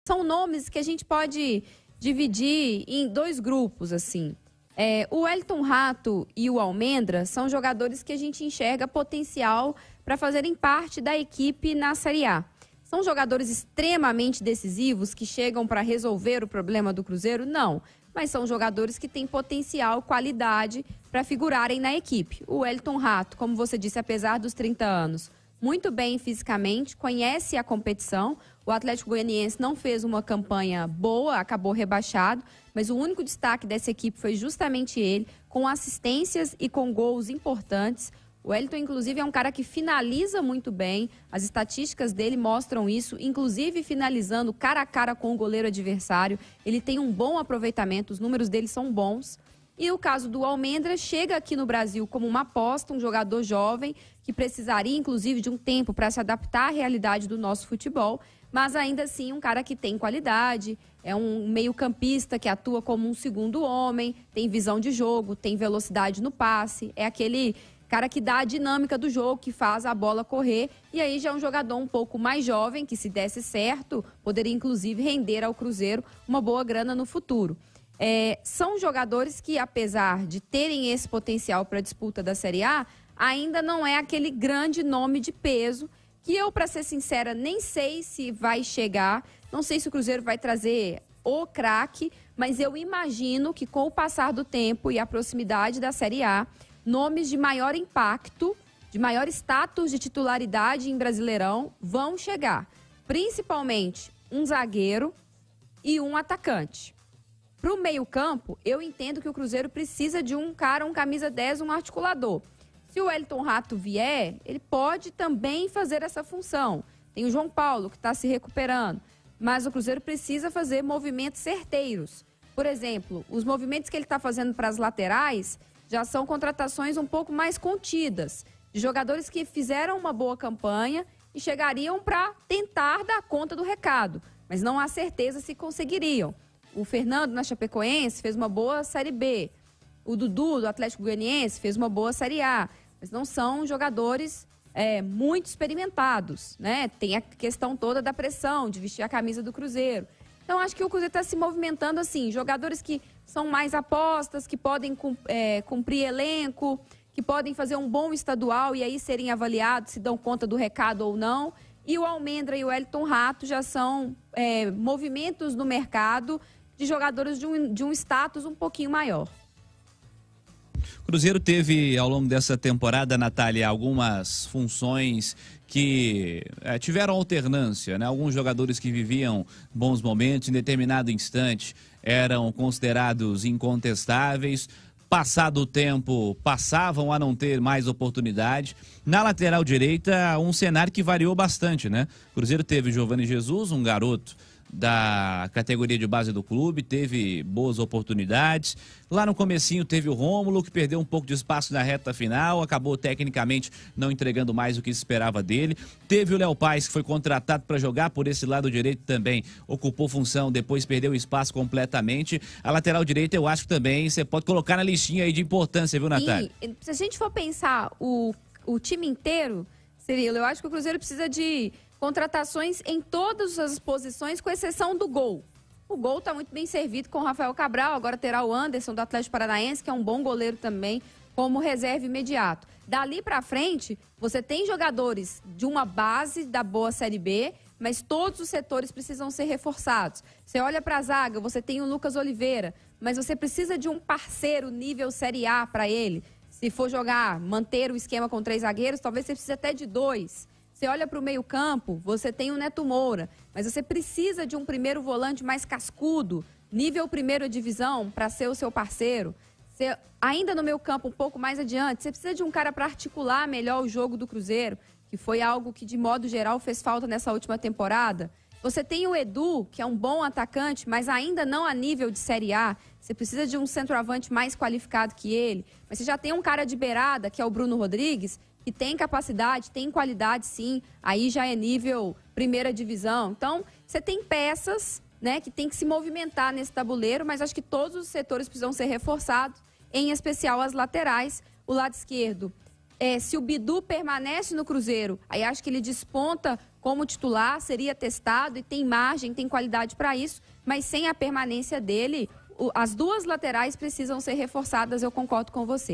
São nomes que a gente pode dividir em dois grupos, assim. O Wellington Rato e o Almendra são jogadores que a gente enxerga potencial para fazerem parte da equipe na Série A. São jogadores extremamente decisivos que chegam para resolver o problema do Cruzeiro? Não. Mas são jogadores que têm potencial, qualidade para figurarem na equipe. O Wellington Rato, como você disse, apesar dos 30 anos, muito bem fisicamente, conhece a competição. O Atlético Goianiense não fez uma campanha boa, acabou rebaixado, mas o único destaque dessa equipe foi justamente ele, com assistências e com gols importantes. O Wellington, inclusive, é um cara que finaliza muito bem, as estatísticas dele mostram isso, inclusive finalizando cara a cara com o goleiro adversário. Ele tem um bom aproveitamento, os números dele são bons. E o caso do Almendra, chega aqui no Brasil como uma aposta, um jogador jovem, que precisaria, inclusive, de um tempo para se adaptar à realidade do nosso futebol, mas ainda assim um cara que tem qualidade, é um meio-campista que atua como um segundo homem, tem visão de jogo, tem velocidade no passe, é aquele cara que dá a dinâmica do jogo, que faz a bola correr, e aí já é um jogador um pouco mais jovem, que se desse certo, poderia inclusive render ao Cruzeiro uma boa grana no futuro. São jogadores que, apesar de terem esse potencial para a disputa da Série A, ainda não é aquele grande nome de peso, que eu, para ser sincera, nem sei se vai chegar, não sei se o Cruzeiro vai trazer o craque, mas eu imagino que com o passar do tempo e a proximidade da Série A, nomes de maior impacto, de maior status de titularidade em Brasileirão vão chegar. Principalmente um zagueiro e um atacante. Para o meio-campo, eu entendo que o Cruzeiro precisa de um cara, um camisa 10, um articulador. Se o Wellington Rato vier, ele pode também fazer essa função. Tem o João Paulo, que está se recuperando. Mas o Cruzeiro precisa fazer movimentos certeiros. Por exemplo, os movimentos que ele está fazendo para as laterais já são contratações um pouco mais contidas, de jogadores que fizeram uma boa campanha e chegariam para tentar dar conta do recado, mas não há certeza se conseguiriam. O Fernando, na Chapecoense, fez uma boa Série B. O Dudu, do Atlético Goianiense, fez uma boa Série A. Mas não são jogadores muito experimentados, né? Tem a questão toda da pressão, de vestir a camisa do Cruzeiro. Então, acho que o Cruzeiro está se movimentando assim, jogadores que são mais apostas, que podem cumprir elenco, que podem fazer um bom estadual e aí serem avaliados se dão conta do recado ou não. E o Almendra e o Wellington Rato já são movimentos no mercado de jogadores de um status um pouquinho maior. O Cruzeiro teve, ao longo dessa temporada, Natália, algumas funções que tiveram alternância, né? Alguns jogadores que viviam bons momentos, em determinado instante, eram considerados incontestáveis. Passado o tempo, passavam a não ter mais oportunidade. Na lateral direita, um cenário que variou bastante, né? O Cruzeiro teve Giovani Jesus, um garoto da categoria de base do clube, teve boas oportunidades. Lá no comecinho teve o Rômulo, que perdeu um pouco de espaço na reta final, acabou tecnicamente não entregando mais o que se esperava dele. Teve o Léo Paz, que foi contratado para jogar por esse lado direito também, ocupou função, depois perdeu espaço completamente. A lateral direita eu acho que também você pode colocar na listinha aí de importância, viu, Natália? E se a gente for pensar o time inteiro, Cirilo, eu acho que o Cruzeiro precisa de contratações em todas as posições, com exceção do gol. O gol está muito bem servido com o Rafael Cabral, agora terá o Anderson do Atlético Paranaense, que é um bom goleiro também, como reserva imediato. Dali para frente, você tem jogadores de uma base da boa Série B, mas todos os setores precisam ser reforçados. Você olha para a zaga, você tem o Lucas Oliveira, mas você precisa de um parceiro nível Série A para ele. Se for jogar, manter o esquema com 3 zagueiros, talvez você precise até de 2. Você olha para o meio-campo, você tem o Neto Moura, mas você precisa de um primeiro volante mais cascudo, nível primeira divisão, para ser o seu parceiro. Você, ainda no meio-campo, um pouco mais adiante, você precisa de um cara para articular melhor o jogo do Cruzeiro, que foi algo que, de modo geral, fez falta nessa última temporada. Você tem o Edu, que é um bom atacante, mas ainda não a nível de Série A. Você precisa de um centroavante mais qualificado que ele. Mas você já tem um cara de beirada, que é o Bruno Rodrigues, que tem capacidade, tem qualidade sim, aí já é nível primeira divisão. Então, você tem peças, né, que tem que se movimentar nesse tabuleiro, mas acho que todos os setores precisam ser reforçados, em especial as laterais. O lado esquerdo, se o Bidu permanece no Cruzeiro, aí acho que ele desponta como titular, seria testado e tem margem, tem qualidade para isso, mas sem a permanência dele, as duas laterais precisam ser reforçadas, eu concordo com você.